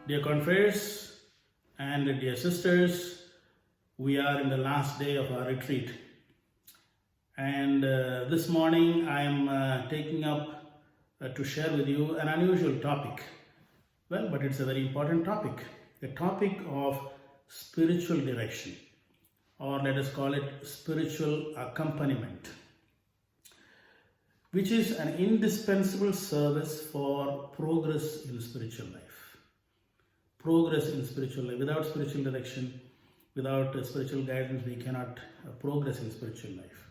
Dear confreres and dear sisters, we are in the last day of our retreat. And this morning I am taking up to share with you an unusual topic. Well, but it's a very important topic. The topic of spiritual direction, or let us call it spiritual accompaniment, which is an indispensable service for progress in spiritual life. Progress in spiritual life. Without spiritual direction, without spiritual guidance, we cannot progress in spiritual life.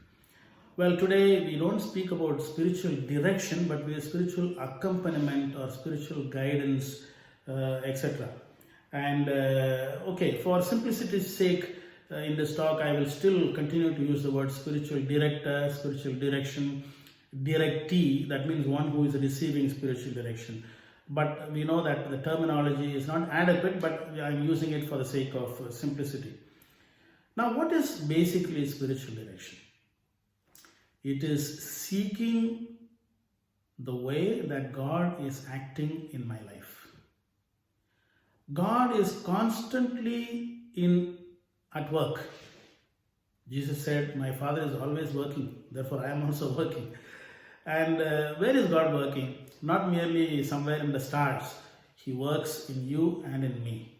Well, today we don't speak about spiritual direction, but we have spiritual accompaniment or spiritual guidance, etc. And for simplicity's sake, in this talk, I will still continue to use the word spiritual director, spiritual direction, directee. That means one who is receiving spiritual direction. But we know that the terminology is not adequate, but I'm using it for the sake of simplicity. Now, what is basically spiritual direction? It is seeking the way that God is acting in my life. God is constantly at work. Jesus said, "My Father is always working, therefore I am also working." And where is God working? Not merely somewhere in the stars. He works in you and in me.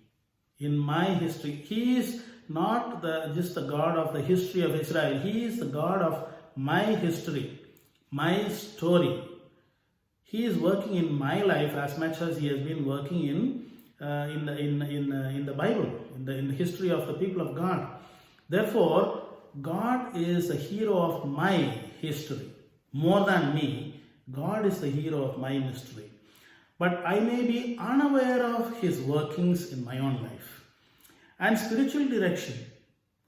In my history. He is not just the God of the history of Israel. He is the God of my history, my story. He is working in my life as much as He has been working in the Bible, in the history of the people of God. Therefore, God is the hero of my history. More than me, God is the hero of my mystery. But I may be unaware of His workings in my own life. And spiritual direction,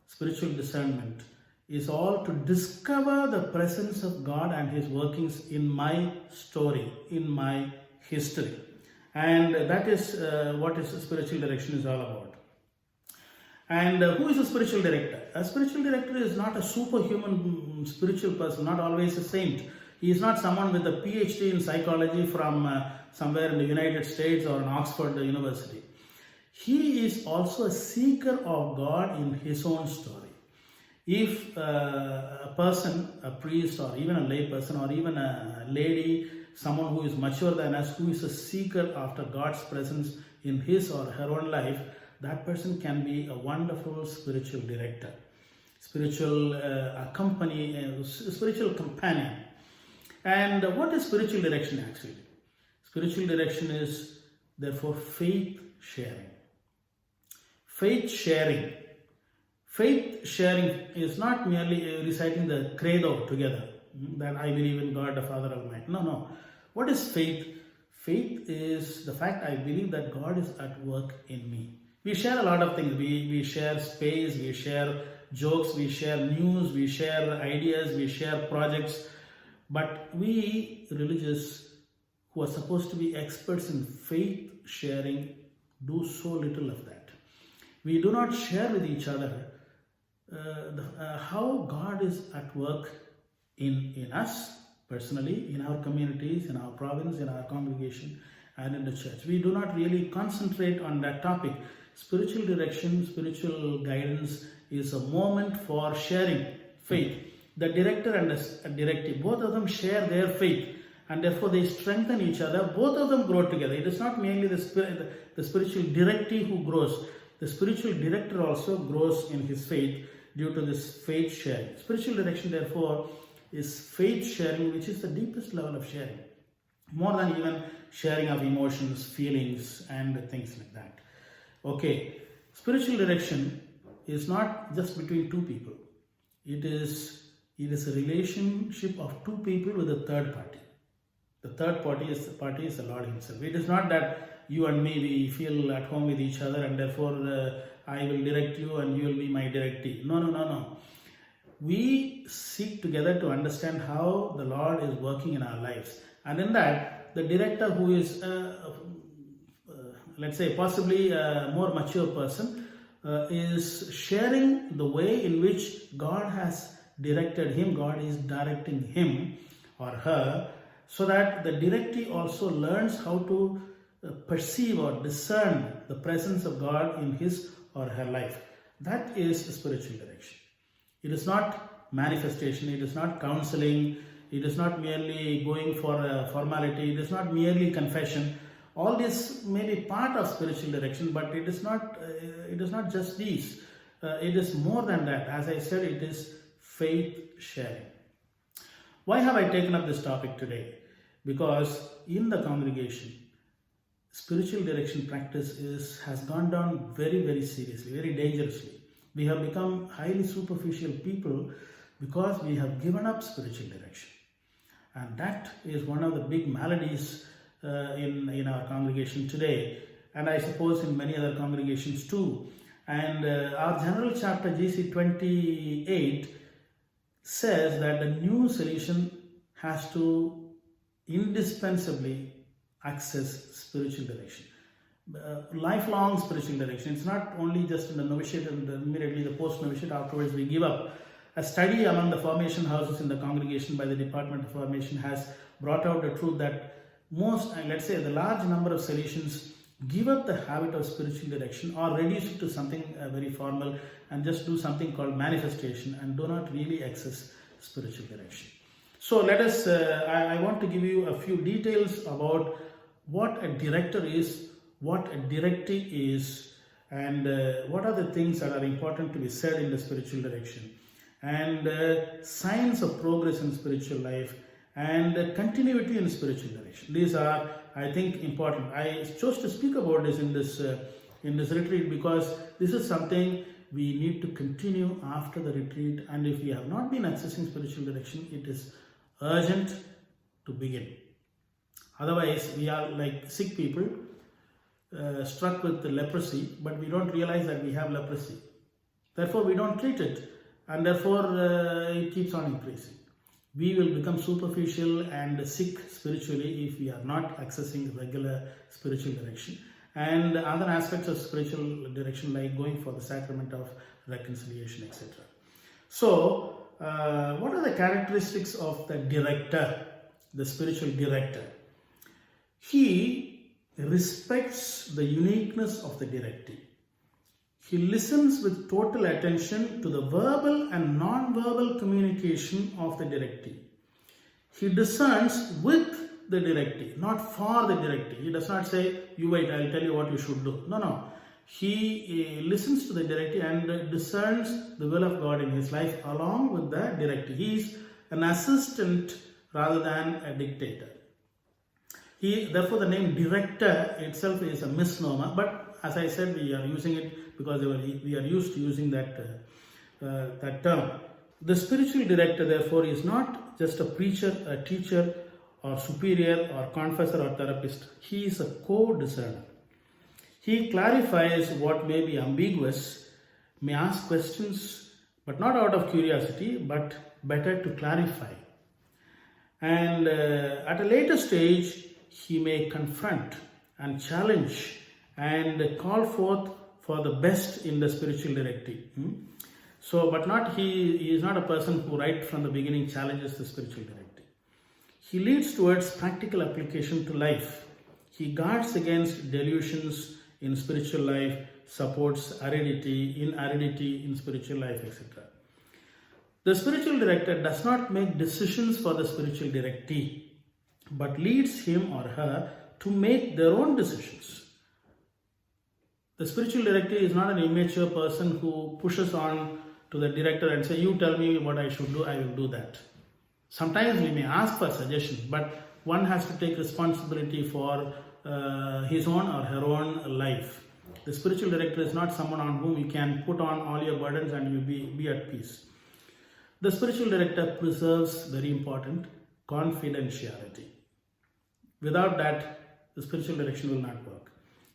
spiritual discernment, is all to discover the presence of God and His workings in my story, in my history. And that is what spiritual direction is all about. And who is a spiritual director? A spiritual director is not a superhuman spiritual person, not always a saint. He is not someone with a PhD in psychology from somewhere in the United States or in Oxford University. He is also a seeker of God in his own story. If a person, a priest or even a lay person or even a lady, someone who is mature than us, who is a seeker after God's presence in his or her own life, that person can be a wonderful spiritual director, spiritual spiritual companion. And what is spiritual direction actually? Spiritual direction is therefore faith sharing. Faith sharing. Faith sharing is not merely reciting the credo together, that I believe in God the Father Almighty. No. What is faith? Faith is the fact I believe that God is at work in me. We share a lot of things. We share space, we share jokes, we share news, we share ideas, we share projects. But we religious who are supposed to be experts in faith sharing do so little of that. We do not share with each other how God is at work in us personally, in our communities, in our province, in our congregation, and in the church. We do not really concentrate on that topic. Spiritual direction, spiritual guidance is a moment for sharing faith. The director and the directee, both of them share their faith, and therefore they strengthen each other. Both of them grow together. It is not merely the spiritual directee who grows. The spiritual director also grows in his faith due to this faith sharing. Spiritual direction, therefore, is faith sharing, which is the deepest level of sharing. More than even sharing of emotions, feelings, and things like that. Okay, spiritual direction is not just between two people. It is a relationship of two people with a third party. The third party is the Lord Himself. It is not that you and me, we feel at home with each other and therefore I will direct you and you will be my directee. No. We seek together to understand how the Lord is working in our lives. And in that, the director, who is, let's say, possibly a more mature person, is sharing the way in which God has directed him, God is directing him or her, so that the directee also learns how to perceive or discern the presence of God in his or her life. That is spiritual direction. It is not manifestation, it is not counseling, it is not merely going for a formality, it is not merely confession. All this may be part of spiritual direction, but it is not just these. It is more than that. As I said, it is faith sharing. Why have I taken up this topic today? Because in the congregation, spiritual direction practice has gone down very, very seriously, very dangerously. We have become highly superficial people because we have given up spiritual direction. And that is one of the big maladies in our congregation today, and I suppose in many other congregations too. And our general chapter GC 28 says that the new solution has to indispensably access spiritual direction. Lifelong spiritual direction. It's not only just in the novitiate and immediately the post-novitiate, afterwards we give up. A study among the formation houses in the congregation by the Department of Formation has brought out the truth that most, let's say the large number of solutions, give up the habit of spiritual direction or reduce it to something very formal and just do something called manifestation and do not really access spiritual direction. So let us, I want to give you a few details about what a director is, what a directee is, and what are the things that are important to be said in the spiritual direction, and signs of progress in spiritual life, and continuity in spiritual direction. These are, I think, important. I chose to speak about this in this retreat because this is something we need to continue after the retreat, and if we have not been accessing spiritual direction, it is urgent to begin. Otherwise, we are like sick people struck with the leprosy, but we don't realize that we have leprosy. Therefore, we don't treat it, and therefore it keeps on increasing. We will become superficial and sick spiritually if we are not accessing regular spiritual direction. And other aspects of spiritual direction, like going for the sacrament of reconciliation, etc. So, what are the characteristics of the director, the spiritual director? He respects the uniqueness of the directee. He listens with total attention to the verbal and non-verbal communication of the directee. He discerns with the directee, not for the directee. He does not say, you wait, I'll tell you what you should do. No. He listens to the directee and discerns the will of God in his life along with the directee. He is an assistant rather than a dictator. Therefore, the name director itself is a misnomer, but as I said, we are using it because we are used to using that term. The spiritual director, therefore, is not just a preacher, a teacher, or superior, or confessor, or therapist. He is a co-discerner. He clarifies what may be ambiguous, may ask questions, but not out of curiosity, but better to clarify. And at a later stage, he may confront and challenge and call forth for the best in the spiritual directee. So, but not he is not a person who right from the beginning challenges the spiritual directee. He leads towards practical application to life. He guards against delusions in spiritual life, supports aridity in spiritual life, etc. The spiritual director does not make decisions for the spiritual directee, but leads him or her to make their own decisions. The spiritual directee is not an immature person who pushes on to the director and say, you tell me what I should do, I will do that. Sometimes we may ask for suggestions, but one has to take responsibility for his own or her own life. The spiritual director is not someone on whom you can put on all your burdens and you be at peace. The spiritual director preserves, very important, confidentiality. Without that, the spiritual direction will not work.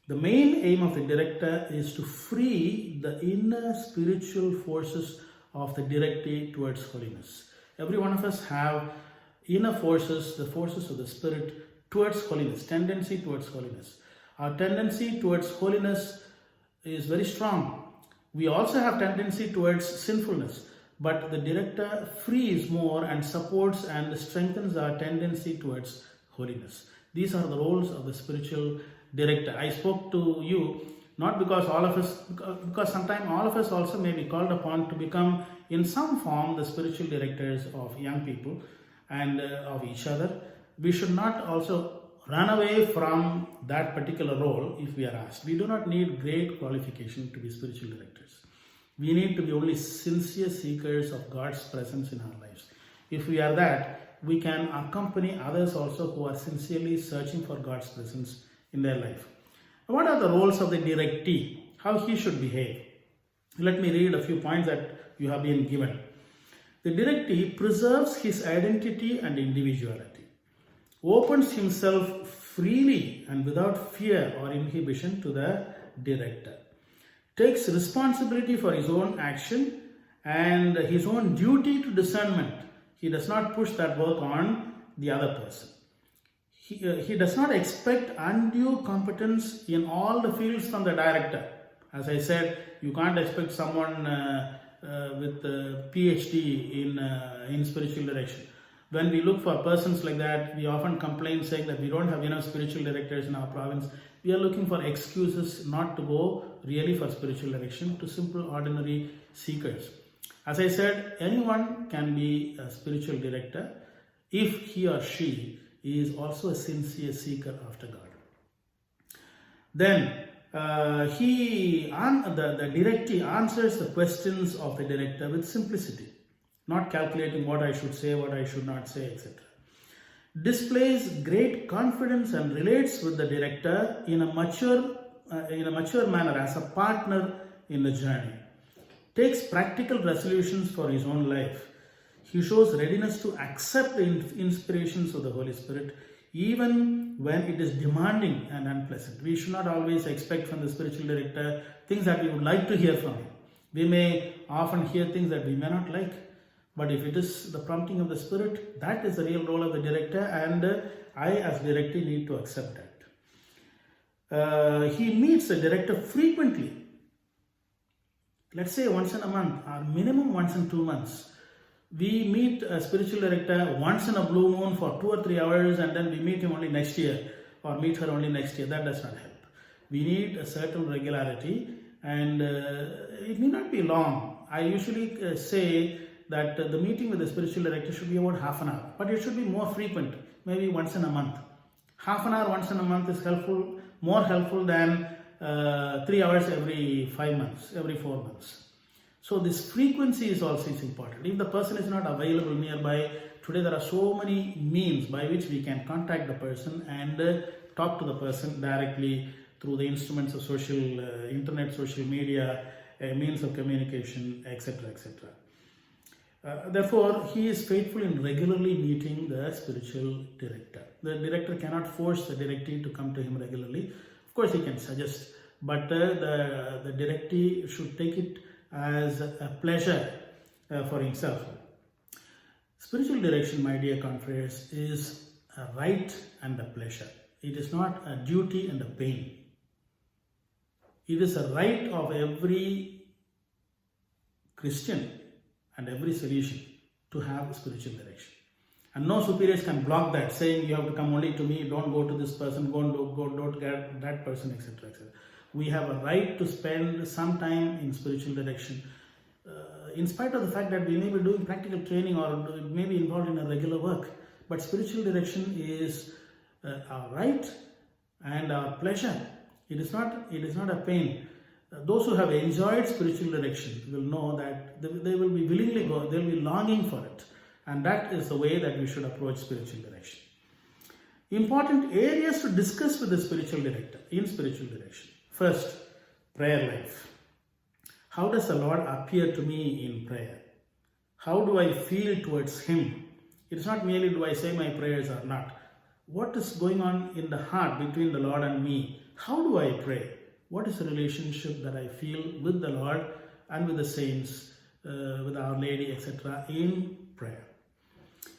The main aim of the director is to free the inner spiritual forces of the directee towards holiness. Every one of us have inner forces, the forces of the spirit towards holiness, tendency towards holiness. Our tendency towards holiness is very strong. We also have tendency towards sinfulness, but the director frees more and supports and strengthens our tendency towards holiness. These are the roles of the spiritual director. I spoke to you not because all of us, because sometimes all of us also may be called upon to become in some form the spiritual directors of young people and of each other. We should not also run away from that particular role if we are asked. We do not need great qualification to be spiritual directors. We need to be only sincere seekers of God's presence in our lives. If we are that, we can accompany others also who are sincerely searching for God's presence in their life. What are the roles of the directee? How he should behave? Let me read a few points that you have been given. The directee preserves his identity and individuality, opens himself freely and without fear or inhibition to the director, takes responsibility for his own action and his own duty to discernment. He does not push that work on the other person. He does not expect undue competence in all the fields from the director. As I said, you can't expect someone with a PhD in spiritual direction. When we look for persons like that, we often complain saying that we don't have enough spiritual directors in our province. We are looking for excuses not to go really for spiritual direction to simple, ordinary seekers. As I said, anyone can be a spiritual director if he or she is also a sincere seeker after God. Then the directee answers the questions of the director with simplicity, not calculating what I should say, what I should not say, etc. Displays great confidence and relates with the director in a mature manner as a partner in the journey. Takes practical resolutions for his own life. He shows readiness to accept the inspirations of the Holy Spirit even when it is demanding and unpleasant. We should not always expect from the spiritual director things that we would like to hear from him. We may often hear things that we may not like, but if it is the prompting of the Spirit, that is the real role of the director, and I as directee need to accept that. He meets the director frequently. Let's say once in a month or minimum once in 2 months. We meet a spiritual director once in a blue moon for 2 or 3 hours and then we meet him only next year or meet her only next year. That does not help. We need a certain regularity and it may not be long. I usually say that the meeting with the spiritual director should be about half an hour, but it should be more frequent, maybe once in a month. Half an hour once in a month is helpful, more helpful than 3 hours every 5 months, every 4 months. So this frequency is also important. If the person is not available nearby, today there are so many means by which we can contact the person and talk to the person directly through the instruments of internet, social media, means of communication, etc., etc. Therefore, he is faithful in regularly meeting the spiritual director. The director cannot force the directee to come to him regularly. Of course, he can suggest, but the directee should take it as a pleasure for himself. Spiritual direction, my dear confreres, is a right and a pleasure. It is not a duty and a pain. It is a right of every Christian and every solution to have spiritual direction. And no superiors can block that, saying you have to come only to me, don't go to this person, don't get that person, etc., etc. We have a right to spend some time in spiritual direction, in spite of the fact that we may be doing practical training or may be involved in a regular work. But spiritual direction is our right and our pleasure. It is not a pain. Those who have enjoyed spiritual direction will know that they will be willingly go, they will be longing for it. And that is the way that we should approach spiritual direction. Important areas to discuss with the spiritual director in spiritual direction. First, prayer life. How does the Lord appear to me in prayer? How do I feel towards Him? It is not merely do I say my prayers or not. What is going on in the heart between the Lord and me? How do I pray? What is the relationship that I feel with the Lord and with the saints, with Our Lady, etc. in prayer?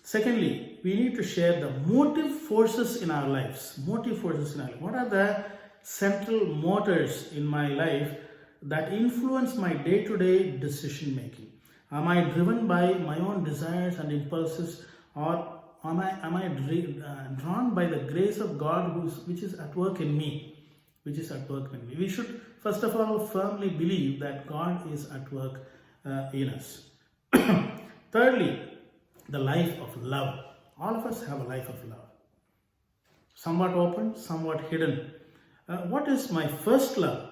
Secondly, we need to share the motive forces in our lives. Motive forces in our life. What are the central motors in my life that influence my day-to-day decision making? Am I driven by my own desires and impulses, or am I drawn by the grace of God which is at work in me? which is at work in me. We should first of all firmly believe that God is at work in us. Thirdly, the life of love. All of us have a life of love. Somewhat open, somewhat hidden. What is my first love?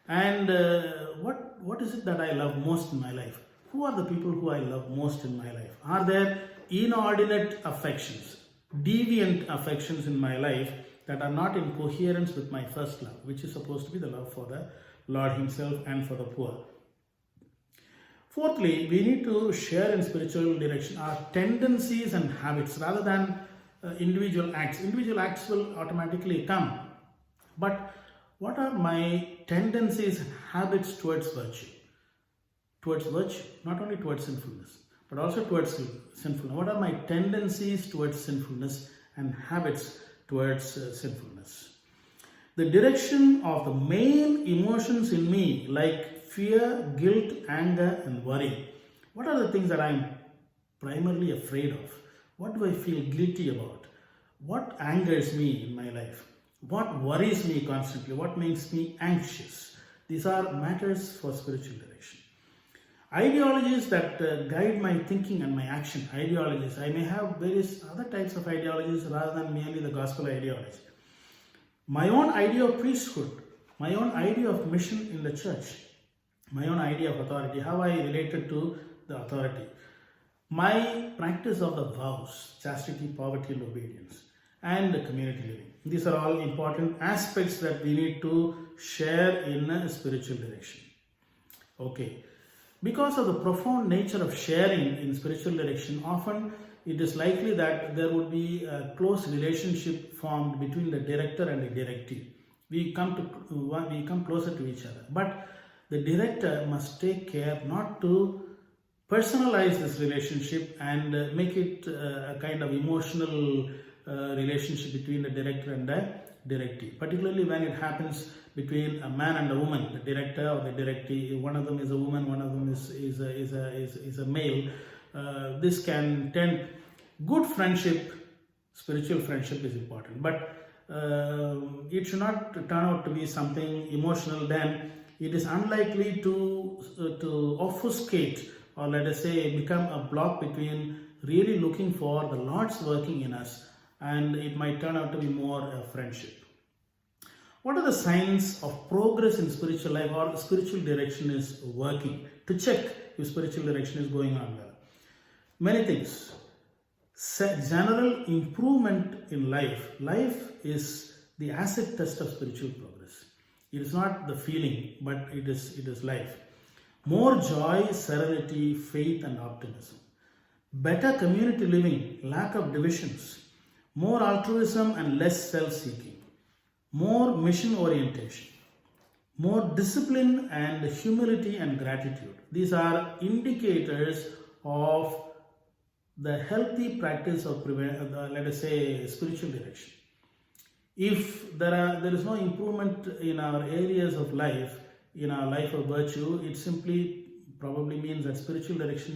And what is it that I love most in my life? Who are the people who I love most in my life? Are there inordinate affections, deviant affections in my life that are not in coherence with my first love, which is supposed to be the love for the Lord Himself and for the poor? Fourthly, we need to share in spiritual direction our tendencies and habits rather than individual acts. Individual acts will automatically come. But what are my tendencies and habits towards virtue? Towards virtue, not only towards sinfulness, but also towards sinfulness. What are my tendencies towards sinfulness and habits towards sinfulness? The direction of the main emotions in me, like fear, guilt, anger, and worry. What are the things that I'm primarily afraid of? What do I feel guilty about? What angers me in my life? What worries me constantly? What makes me anxious? These are matters for spiritual direction. Ideologies that guide my thinking and my action. Ideologies. I may have various other types of ideologies rather than merely the gospel ideology. My own idea of priesthood. My own idea of mission in the church. My own idea of authority. How I related to the authority. My practice of the vows. Chastity, poverty, and obedience. And the community living. These are all important aspects that we need to share in a spiritual direction. Okay. Because of the profound nature of sharing in spiritual direction, often it is likely that there would be a close relationship formed between the director and the directee. We come closer to each other. But the director must take care not to personalize this relationship and make it a kind of emotional relationship between the director and the directee. Particularly when it happens between a man and a woman, the director or the directee, one of them is a woman, one of them is a male. This can tend, good friendship, spiritual friendship is important, but it should not turn out to be something emotional. Then it is unlikely to obfuscate, or let us say become a block between really looking for the Lord's working in us, and it might turn out to be more a friendship. What are the signs of progress in spiritual life or spiritual direction is working? To check if spiritual direction is going on well. Many things. General improvement in life. Life is the acid test of spiritual progress. It is not the feeling, but it is life. More joy, serenity, faith, and optimism. Better community living, lack of divisions. More altruism and less self-seeking. More mission orientation, more discipline and humility and gratitude. These are indicators of the healthy practice of, let us say, spiritual direction. If there is no improvement in our areas of life, in our life of virtue, it simply probably means that spiritual direction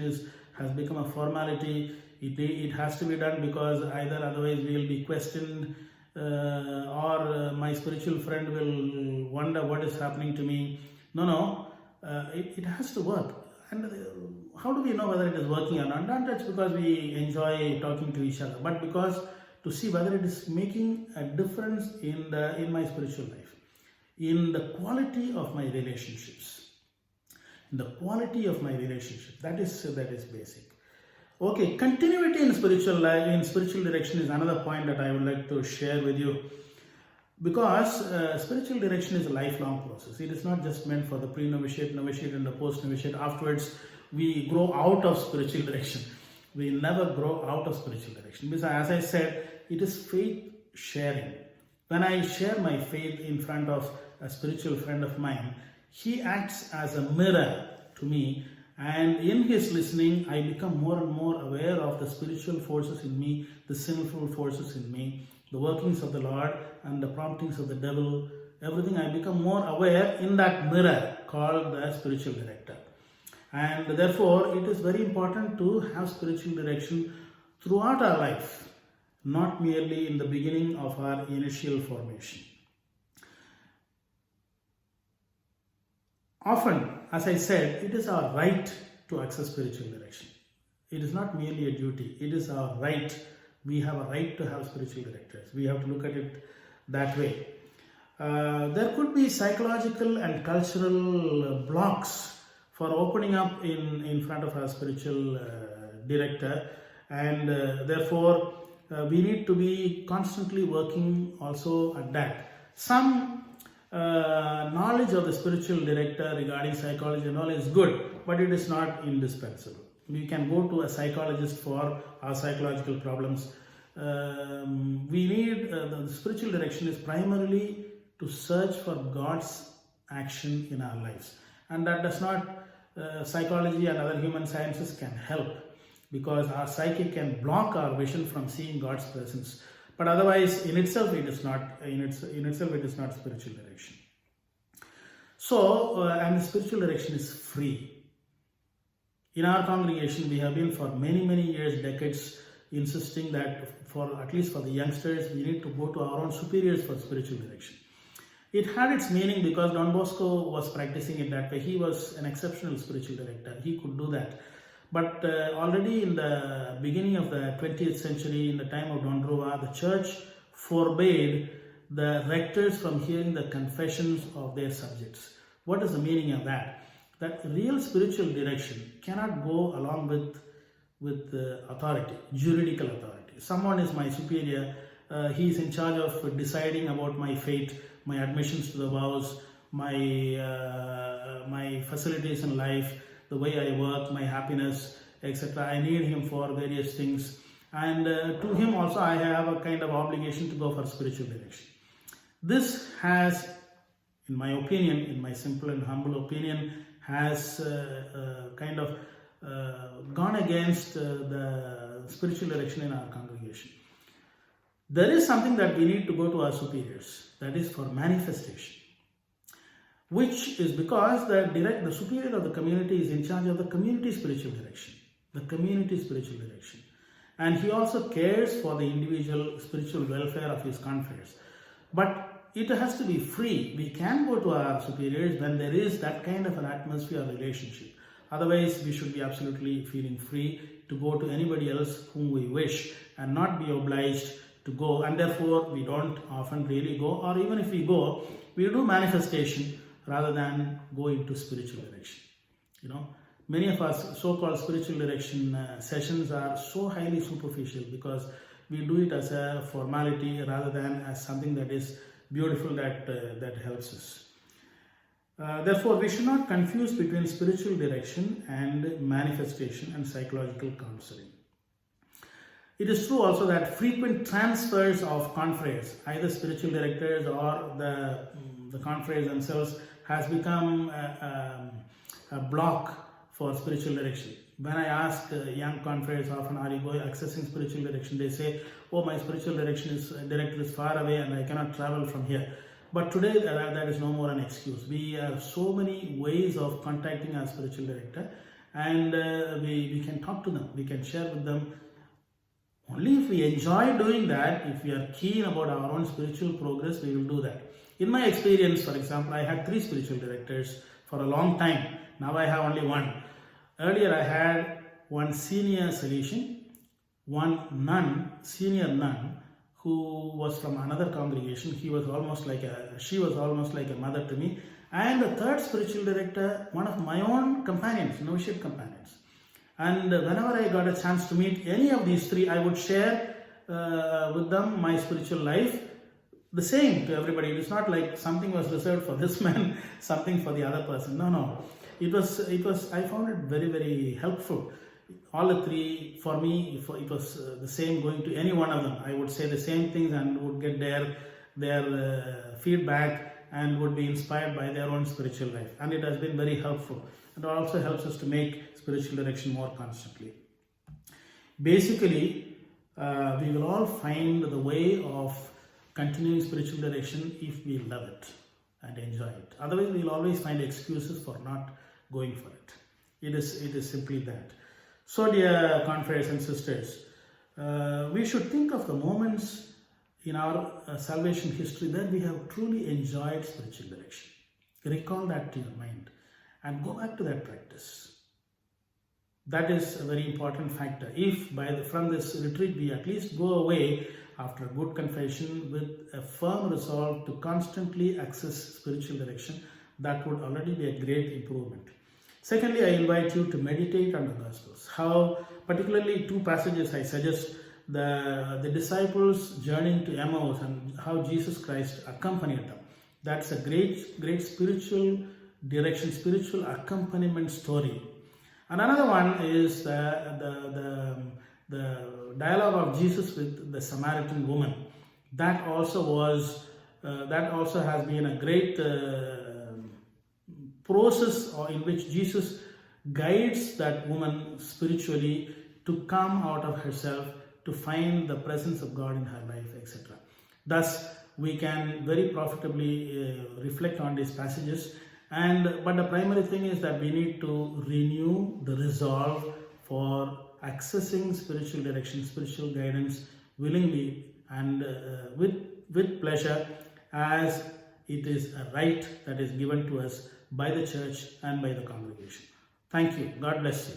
has become a formality. It has to be done because either otherwise we will be questioned, or my spiritual friend will wonder what is happening to me. No, it has to work. And how do we know whether it is working or not? Not just because we enjoy talking to each other, but because to see whether it is making a difference in my spiritual life, in the quality of my relationships, that is basic. Okay, continuity in spiritual life, in spiritual direction is another point that I would like to share with you, because spiritual direction is a lifelong process. It is not just meant for the pre-novitiate, novitiate, and the post-novitiate. Afterwards, we grow out of spiritual direction. We never grow out of spiritual direction, because as I said, it is faith sharing. When I share my faith in front of a spiritual friend of mine, he acts as a mirror to me. And in his listening, I become more and more aware of the spiritual forces in me, the sinful forces in me, the workings of the Lord and the promptings of the devil. Everything I become more aware in that mirror called the spiritual director. And therefore, it is very important to have spiritual direction throughout our life, not merely in the beginning of our initial formation. Often, as I said, it is our right to access spiritual direction. It is not merely a duty, it is our right. We have a right to have spiritual directors. We have to look at it that way. There could be psychological and cultural blocks for opening up in front of our spiritual director, and therefore we need to be constantly working also at that. Some knowledge of the spiritual director regarding psychology and all is good, but it is not indispensable. We can go to a psychologist for our psychological problems. We need the spiritual direction is primarily to search for God's action in our lives, and that does not psychology and other human sciences can help, because our psyche can block our vision from seeing God's presence. But otherwise, in itself, it is not spiritual direction. So, and the spiritual direction is free. In our congregation, we have been for many years, decades, insisting that for at least for the youngsters, we need to go to our own superiors for spiritual direction. It had its meaning because Don Bosco was practicing it that way. He was an exceptional spiritual director. He could do that. But already in the beginning of the 20th century, in the time of Don Rua, the church forbade the rectors from hearing the confessions of their subjects. What is the meaning of that? That real spiritual direction cannot go along with authority, juridical authority. Someone is my superior, he is in charge of deciding about my fate, my admissions to the vows, my facilities in life, the way I work, my happiness, etc. I need him for various things, and to him also I have a kind of obligation to go for spiritual direction. This has, in my opinion, in my simple and humble opinion, has kind of gone against the spiritual direction in our congregation. There is something that we need to go to our superiors, that is for manifestation, which is because the superior of the community is in charge of the community spiritual direction, and he also cares for the individual spiritual welfare of his confreres. But it has to be free. We can go to our superiors when there is that kind of an atmosphere relationship. Otherwise, we should be absolutely feeling free to go to anybody else whom we wish and not be obliged to go. And therefore, we don't often really go, or even if we go, we do manifestation rather than go into spiritual direction. You know, many of our so-called spiritual direction sessions are so highly superficial because we do it as a formality rather than as something that is beautiful, that helps us. Therefore, we should not confuse between spiritual direction and manifestation and psychological counseling. It is true also that frequent transfers of confreres, either spiritual directors or the confreres themselves, has become a block for spiritual direction. When I ask young confreres often, are you accessing spiritual direction? They say, oh, my spiritual director is far away and I cannot travel from here. But today that is no more an excuse. We have so many ways of contacting our spiritual director, and we can talk to them, we can share with them. Only if we enjoy doing that, if we are keen about our own spiritual progress, we will do that. In my experience, for example, I had 3 spiritual directors for a long time. Now I have only 1. Earlier I had one senior Salesian, one nun, senior nun, who was from another congregation. She was almost like a mother to me. And the third spiritual director, one of my own companions, novitiate companions. And whenever I got a chance to meet any of these 3, I would share with them my spiritual life, the same to everybody. It is not like something was reserved for this man, something for the other person. No. It was. I found it very helpful. All the 3, for me, it was the same going to any one of them. I would say the same things and would get their feedback and would be inspired by their own spiritual life. And it has been very helpful. It also helps us to make spiritual direction more constantly. Basically, we will all find the way of continuing spiritual direction if we love it and enjoy it. Otherwise, we will always find excuses for not going for it. It is simply that. So, dear confreres and sisters, we should think of the moments in our salvation history that we have truly enjoyed spiritual direction. Recall that to your mind and go back to that practice. That is a very important factor. If from this retreat we at least go away after a good confession with a firm resolve to constantly access spiritual direction, that would already be a great improvement. Secondly, I invite you to meditate on the Gospels. How, particularly two passages I suggest, the disciples journeying to Emmaus and how Jesus Christ accompanied them. That's a great spiritual direction, spiritual accompaniment story. And another one is the dialogue of Jesus with the Samaritan woman. That also has been a great process in which Jesus guides that woman spiritually to come out of herself, to find the presence of God in her life, etc. Thus, we can very profitably reflect on these passages. But the primary thing is that we need to renew the resolve for accessing spiritual direction, spiritual guidance willingly and with pleasure, as it is a right that is given to us by the church and by the congregation. Thank you. God bless you.